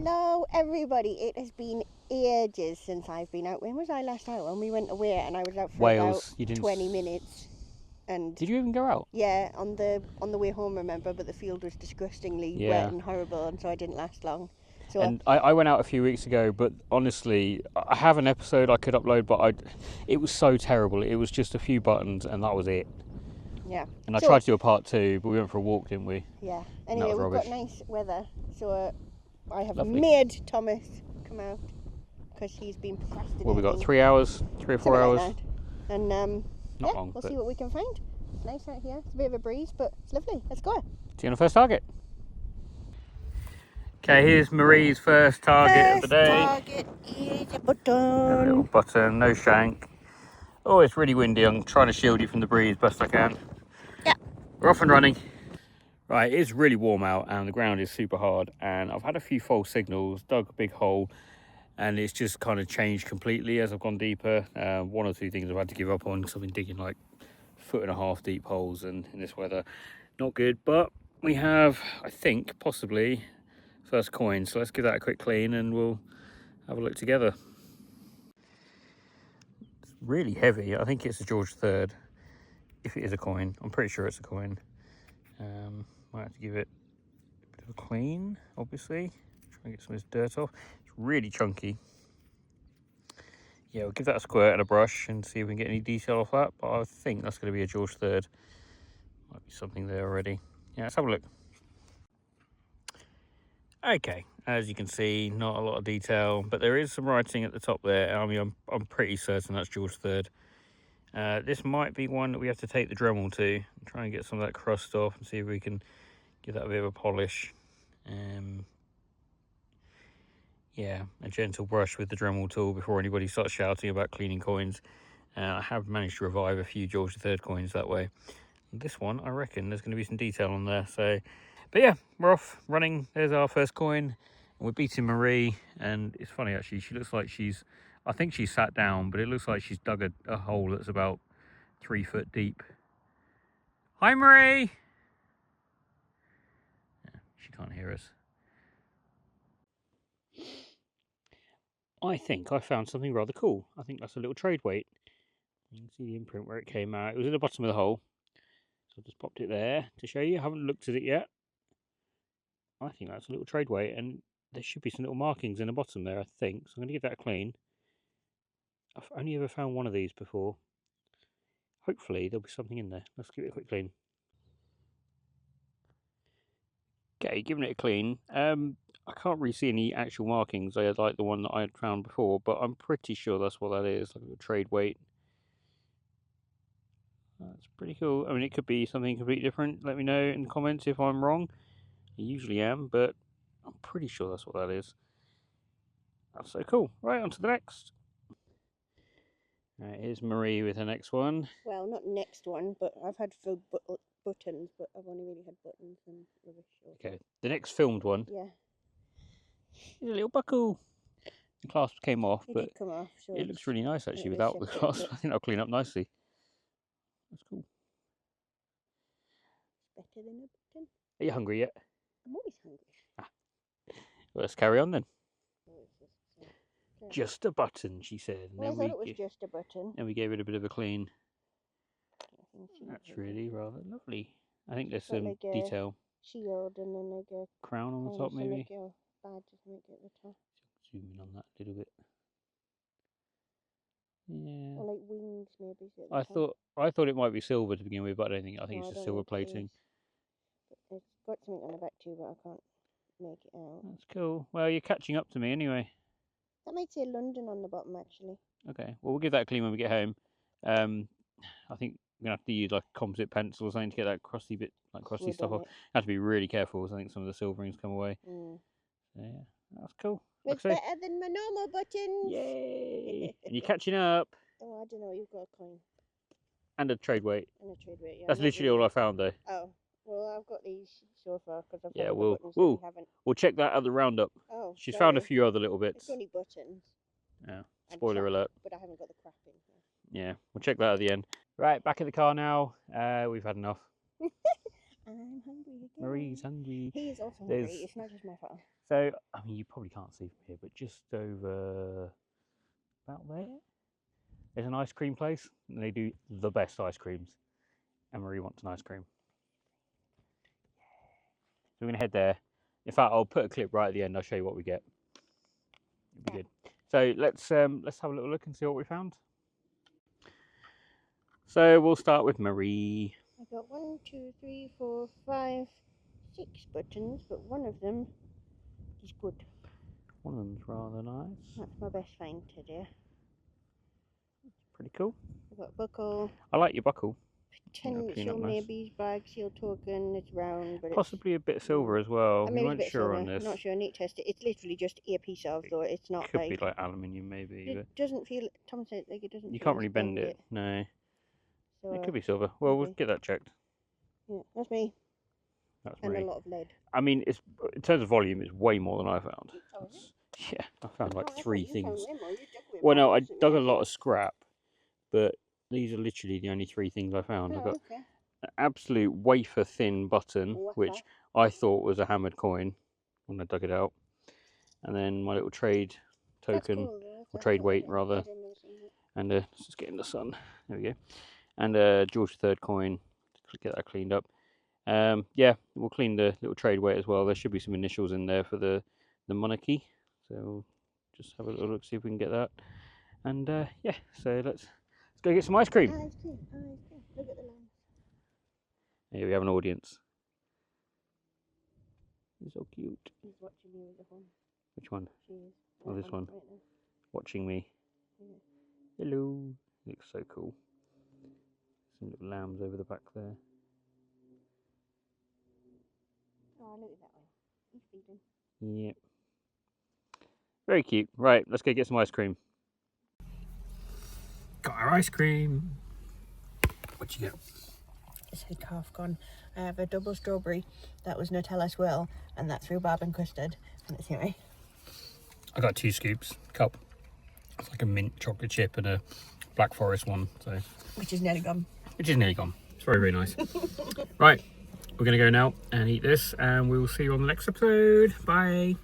Hello everybody, it has been ages since I've been out. When was I last out? When we went away and I was out for Wales. about 20 minutes. And did you even go out? yeah, on the way home, remember, but the field was disgustingly wet and horrible, and so I didn't last long. So and I went out a few weeks ago, but honestly, I have an episode I could upload, but it was so terrible. It was just a few buttons and that was it. yeah. And I tried to do a part 2, but we went for a walk, didn't we? Yeah. Anyway, we've got nice weather, so I have made Thomas come out because he's been procrastinating. Well, we got 3 hours, 3 or 4 hours. Like that. And not long, we'll see what we can find. It's nice out here. It's a bit of a breeze, but it's lovely. Let's go. See you on the first target. Okay, here's Marie's first target of the day. Target is a button. A little button, no shank. Oh, it's really windy. I'm trying to shield you from the breeze best I can. Yeah. We're off and running. Right, it's really warm out and the ground is super hard. And I've had a few false signals, dug a big hole, and it's just kind of changed completely as I've gone deeper. One or two things I've had to give up on because I've been digging like 1.5 foot deep holes and in this weather. Not good, but we have, I think, possibly first coin. So let's give that a quick clean and we'll have a look together. It's really heavy. I think it's a George III. If it is a coin, I'm pretty sure it's a coin. Might have to give it a bit of a clean, obviously. Try and get some of this dirt off. It's really chunky. Yeah, we'll give that a squirt and a brush and see if we can get any detail off that. But I think that's going to be a George III. Might be something there already. Yeah, let's have a look. Okay, as you can see, not a lot of detail, but there is some writing at the top there. I mean, I'm pretty certain that's George III. This might be one that we have to take the Dremel to and try and get some of that crust off and see if we can give that a bit of a polish. Yeah, a gentle brush with the Dremel tool before anybody starts shouting about cleaning coins. I have managed to revive a few George III coins that way. This one, I reckon there's going to be some detail on there. So, but yeah, we're off running. There's our first coin. And we're beating Marie. And it's funny, actually. She looks like I think she's sat down, but it looks like she's dug a hole that's about 3 foot deep. Hi, Marie. Yeah, she can't hear us. I think I found something rather cool. I think that's a little trade weight. You can see the imprint where it came out. It was in the bottom of the hole. So I just popped it there to show you. I haven't looked at it yet. I think that's a little trade weight, and there should be some little markings in the bottom there, I think. So I'm going to give that a clean. I've only ever found one of these before. Hopefully there'll be something in there. Let's give it a quick clean. Okay, giving it a clean. I can't really see any actual markings there like the one that I had found before, but I'm pretty sure that's what that is, like a trade weight. That's pretty cool. I mean, it could be something completely different. Let me know in the comments if I'm wrong. I usually am, but I'm pretty sure that's what that is. That's so cool. Right, on to the next. Right, here's Marie with the next one. Well, not next one, but I've had full buttons, but I've only really had buttons and rubbish. Okay, the next filmed one. Yeah. There's a little buckle. The clasp came off, but it did come off, so it looks really nice actually without the clasp. I think that'll clean up nicely. That's cool. Better than a button. Are you hungry yet? I'm always hungry. Well, let's carry on then. Just a button, she said. And well, I thought it was just a button. And we gave it a bit of a clean. That's really rather lovely. I think there's some detail. Shield and then like a crown on the top, maybe. Badge or something at the top. Zoom in on that a little bit. Yeah. Or like wings, maybe. I thought it might be silver to begin with, but I don't think. I think it's just silver plating. It's got something on the back too, but I can't make it out. That's cool. Well, you're catching up to me anyway. That might say London on the bottom, actually. Okay. Well, we'll give that a clean when we get home. I think we're gonna have to use like a composite pencil or something to get that crusty bit, like crusty stuff off. You have to be really careful, because I think some of the silverings come away. So yeah, that's cool. It's better than my normal buttons. Yay! And you're catching up. Oh, I don't know. You've got a coin. And a trade weight. And a trade weight. Yeah. That's literally all I found, though. Oh. Well, I've got these so far because I've found the buttons that we haven't. We'll check that at the roundup. Oh, she's found a few other little bits. It's only buttons. Yeah. Spoiler alert. But I haven't got the crap in here. Yeah, we'll check that at the end. Right, back in the car now. We've had enough. I'm hungry again. Marie's hungry. He is also hungry. It's not just my fault. So, I mean, you probably can't see from here, but just over about there, there's an ice cream place, and they do the best ice creams. And Marie wants an ice cream. So we're gonna head there. In fact, I'll put a clip right at the end. I'll show you what we get. It'll be good. So let's have a little look and see what we found. So we'll start with Marie. I got 1, 2, 3, 4, 5, 6 buttons, but one of them is good. One of them's rather nice. That's my best find today. Pretty cool. I've got a buckle. I like your buckle. Potential maybe bag seal token. It's round, but possibly a bit silver as well. We weren't sure on this. I'm not sure. I need to test it. It's literally just a piece of, though. It's not could be like aluminium, maybe. It doesn't feel. Tom said like it doesn't. You can't really bend it. No. So, it could be silver. Well, we'll get that checked. Yeah, that's me. That's and me. A lot of lead. I mean, it's in terms of volume, it's way more than I found. Oh, is it? Yeah, I found like 3 things. Well, no, I dug a lot of scrap, but these are literally the only 3 things I found. I've got an absolute wafer thin button, which I thought was a hammered coin when I dug it out, and then my little trade token, or trade weight rather, and let's just get in the sun. There we go. And George III coin. Get that cleaned up. Yeah, we'll clean the little trade weight as well. There should be some initials in there for the monarchy, so we'll just have a little look, see if we can get that. And yeah, so let's go get some ice cream. Ice cream. Look at the lamp. Here we have an audience. He's so cute. He's watching you with the phone. Which one? She is. Oh, this one. Right Watching me. Yeah. Hello. Looks so cool. Some little lambs over the back there. Oh, look at that one. He's feeding. Yep. Very cute. Right, let's go get some ice cream. Got our ice cream. What you get? It's a calf gone. I have a double strawberry that was Nutella swirl, and that's rhubarb and custard. And it's anyway. I got 2 scoops. Cup. It's like a mint chocolate chip and a Black Forest one. So. Which is nearly gone. It's very, very nice. Right, we're going to go now and eat this, and we will see you on the next episode. Bye.